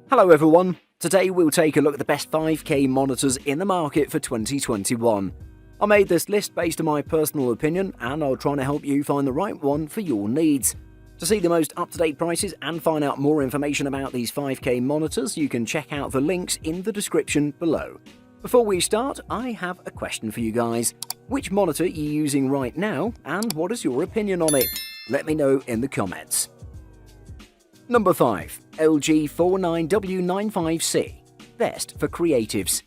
Hello everyone, today we'll take a look at the best 5K monitors in the market for 2021. I made this list based on my personal opinion and I'll try to help you find the right one for your needs. To see the most up-to-date prices and find out more information about these 5K monitors, you can check out the links in the description below. Before we start, I have a question for you guys. Which monitor are you using right now and what is your opinion on it? Let me know in the comments. Number 5. LG 49W95C. Best for creatives.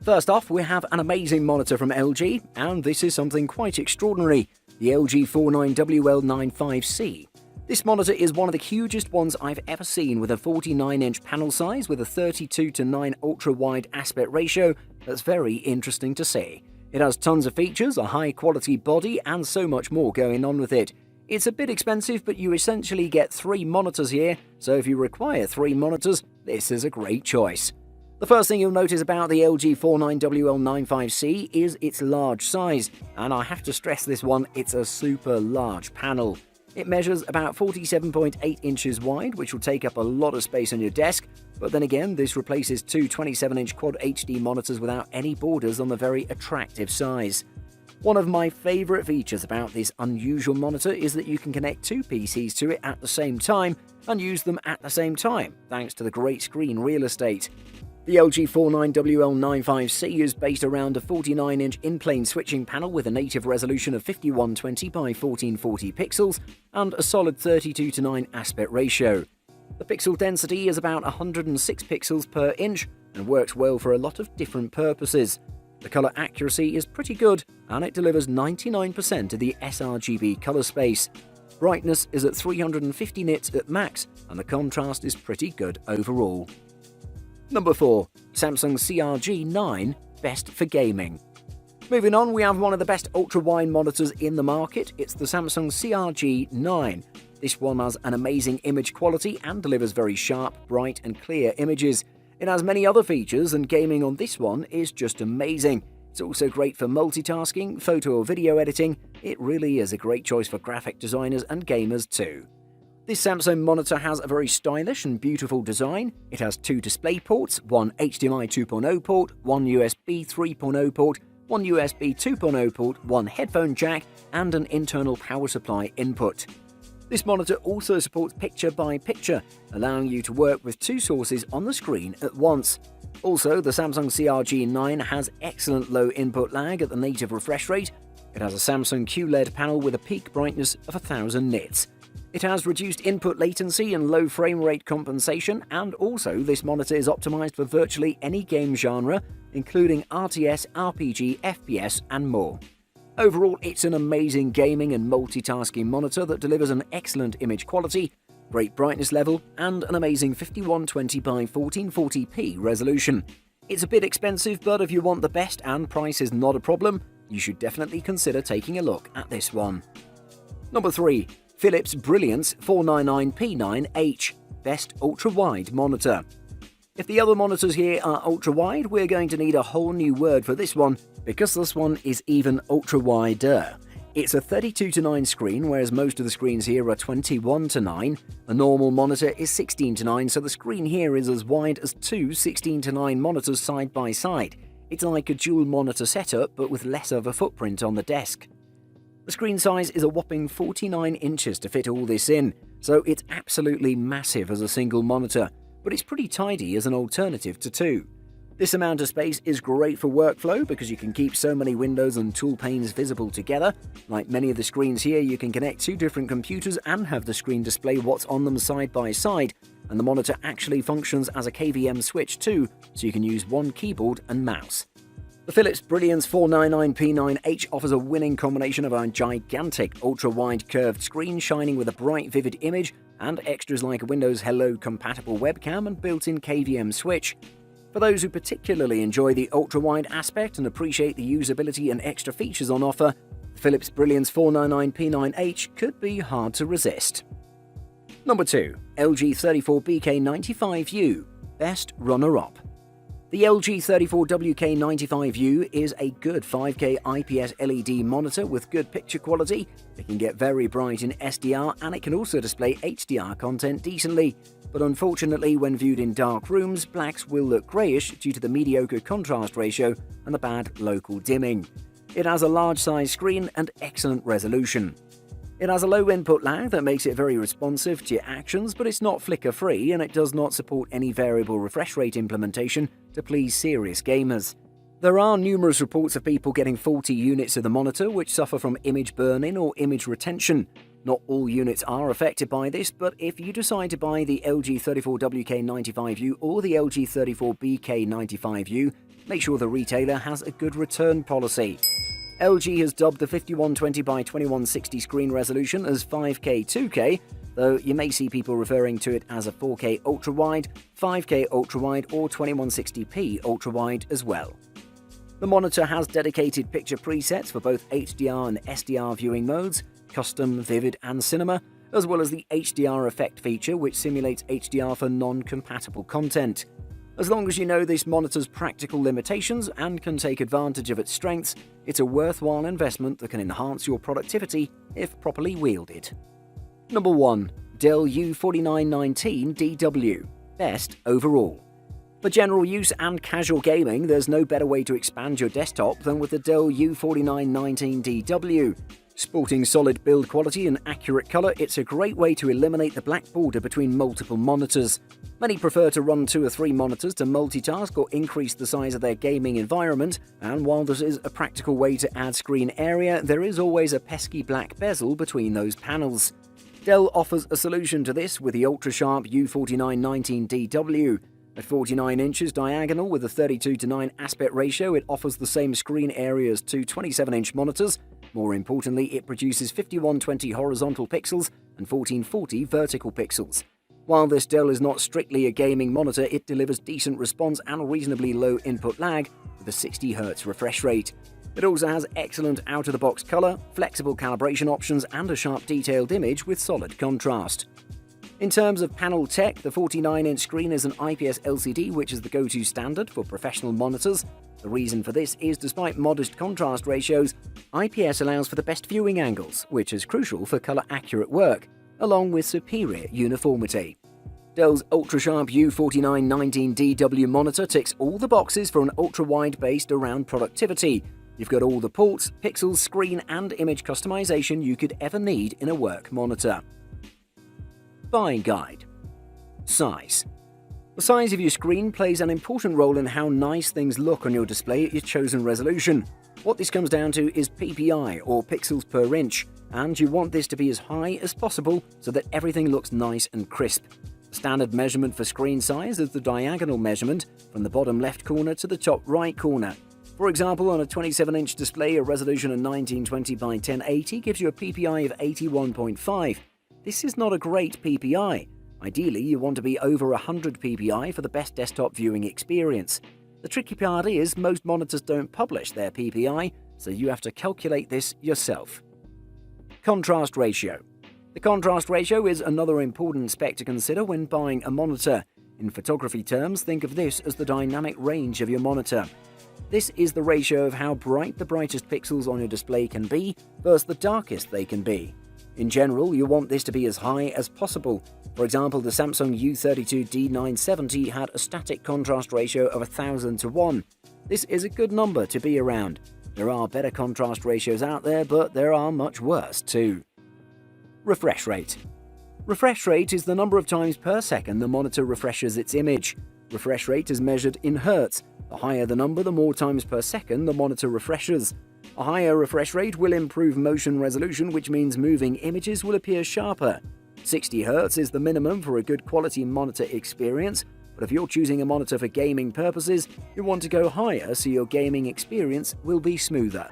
First off, we have an amazing monitor from LG, and this is something quite extraordinary, the LG 49WL95C. This monitor is one of the hugest ones I've ever seen, with a 49-inch panel size with a 32:9 ultra-wide aspect ratio that's very interesting to see. It has tons of features, a high-quality body, and so much more going on with it. It's a bit expensive, but you essentially get 3 monitors here, so if you require 3 monitors, this is a great choice. The first thing you'll notice about the LG 49WL95C is its large size, and I have to stress this one, it's a super large panel. It measures about 47.8 inches wide, which will take up a lot of space on your desk, but then again, this replaces 2 27-inch Quad HD monitors without any borders on the very attractive size. One of my favourite features about this unusual monitor is that you can connect 2 PCs to it at the same time and use them at the same time, thanks to the great screen real estate. The LG 49WL95C is based around a 49-inch in-plane switching panel with a native resolution of 5120 by 1440 pixels and a solid 32:9 aspect ratio. The pixel density is about 106 pixels per inch and works well for a lot of different purposes. The colour accuracy is pretty good, and it delivers 99% of the sRGB colour space. Brightness is at 350 nits at max, and the contrast is pretty good overall. Number 4. Samsung CRG9, best for gaming. Moving on, we have one of the best ultra-wide monitors in the market. It's the Samsung CRG9. This one has an amazing image quality and delivers very sharp, bright and clear images. It has many other features, and gaming on this one is just amazing. It's also great for multitasking, photo or video editing. It really is a great choice for graphic designers and gamers too. This Samsung monitor has a very stylish and beautiful design. It has 2 display ports, one HDMI 2.0 port, one USB 3.0 port, one USB 2.0 port, one headphone jack, and an internal power supply input. This monitor also supports picture-by-picture, allowing you to work with 2 sources on the screen at once. Also, the Samsung CRG9 has excellent low input lag at the native refresh rate. It has a Samsung QLED panel with a peak brightness of 1000 nits. It has reduced input latency and low frame rate compensation, and also this monitor is optimized for virtually any game genre, including RTS, RPG, FPS, and more. Overall, it's an amazing gaming and multitasking monitor that delivers an excellent image quality, great brightness level, and an amazing 5120 by 1440p resolution. It's a bit expensive, but if you want the best and price is not a problem, you should definitely consider taking a look at this one. Number 3. Philips Brilliance 499P9H, best ultra-wide monitor. If the other monitors here are ultra-wide, we're going to need a whole new word for this one, because this one is even ultra-wider. It's a 32:9 screen, whereas most of the screens here are 21:9. A normal monitor is 16:9, so the screen here is as wide as 2 16:9 monitors side by side. It's like a dual monitor setup, but with less of a footprint on the desk. The screen size is a whopping 49 inches to fit all this in, so it's absolutely massive as a single monitor, but it's pretty tidy as an alternative to 2. This amount of space is great for workflow because you can keep so many windows and tool panes visible together. Like many of the screens here, you can connect 2 different computers and have the screen display what's on them side by side, and the monitor actually functions as a KVM switch too, so you can use one keyboard and mouse. The Philips Brilliance 499P9H offers a winning combination of a gigantic ultra-wide curved screen shining with a bright vivid image and extras like a Windows Hello compatible webcam and built-in KVM switch. For those who particularly enjoy the ultra-wide aspect and appreciate the usability and extra features on offer, the Philips Brilliance 499P9H could be hard to resist. Number 2. LG 34BK95U, best runner-up. The LG 34WK95U is a good 5K IPS LED monitor with good picture quality. It can get very bright in SDR and it can also display HDR content decently. But unfortunately, when viewed in dark rooms, blacks will look greyish due to the mediocre contrast ratio and the bad local dimming. It has a large size screen and excellent resolution. It has a low input lag that makes it very responsive to your actions, but it's not flicker-free and it does not support any variable refresh rate implementation to please serious gamers. There are numerous reports of people getting faulty units of the monitor which suffer from image burn-in or image retention. Not all units are affected by this, but if you decide to buy the LG 34WK95U or the LG 34BK95U, make sure the retailer has a good return policy. LG has dubbed the 5120x2160 screen resolution as 5K 2K, though you may see people referring to it as a 4K ultra-wide, 5K ultra-wide or 2160p ultra-wide as well. The monitor has dedicated picture presets for both HDR and SDR viewing modes, custom, vivid and cinema, as well as the HDR effect feature which simulates HDR for non-compatible content. As long as you know this monitor's practical limitations and can take advantage of its strengths, it's a worthwhile investment that can enhance your productivity if properly wielded. Number 1. Dell U4919DW. Best overall. For general use and casual gaming, there's no better way to expand your desktop than with the Dell U4919DW. Sporting solid build quality and accurate color, it's a great way to eliminate the black border between multiple monitors. Many prefer to run 2 or 3 monitors to multitask or increase the size of their gaming environment, and while this is a practical way to add screen area, there is always a pesky black bezel between those panels. Dell offers a solution to this with the ultra-sharp U4919DW. At 49 inches diagonal with a 32:9 aspect ratio, it offers the same screen area as 2 27-inch monitors. More importantly, it produces 5120 horizontal pixels and 1440 vertical pixels. While this Dell is not strictly a gaming monitor, it delivers decent response and reasonably low input lag with a 60Hz refresh rate. It also has excellent out-of-the-box color, flexible calibration options, and a sharp detailed image with solid contrast. In terms of panel tech, the 49-inch screen is an IPS LCD, which is the go-to standard for professional monitors. The reason for this is, despite modest contrast ratios, IPS allows for the best viewing angles, which is crucial for color-accurate work, along with superior uniformity. Dell's ultra-sharp U4919DW monitor ticks all the boxes for an ultra-wide based around productivity. You've got all the ports, pixels, screen, and image customization you could ever need in a work monitor. Buying guide. Size. The size of your screen plays an important role in how nice things look on your display at your chosen resolution. What this comes down to is PPI, or pixels per inch, and you want this to be as high as possible so that everything looks nice and crisp. The standard measurement for screen size is the diagonal measurement from the bottom left corner to the top right corner. For example, on a 27-inch display, a resolution of 1920x1080 gives you a PPI of 81.5. This is not a great PPI. Ideally, you want to be over 100 PPI for the best desktop viewing experience. The tricky part is most monitors don't publish their PPI, so you have to calculate this yourself. Contrast ratio. The contrast ratio is another important spec to consider when buying a monitor. In photography terms, think of this as the dynamic range of your monitor. This is the ratio of how bright the brightest pixels on your display can be versus the darkest they can be. In general, you want this to be as high as possible. For example, the Samsung U32D970 had a static contrast ratio of 1000:1. This is a good number to be around. There are better contrast ratios out there, but there are much worse too. Refresh rate. Refresh rate is the number of times per second the monitor refreshes its image. Refresh rate is measured in hertz. The higher the number, the more times per second the monitor refreshes. A higher refresh rate will improve motion resolution, which means moving images will appear sharper. 60 Hz is the minimum for a good quality monitor experience, but if you're choosing a monitor for gaming purposes, you want to go higher so your gaming experience will be smoother.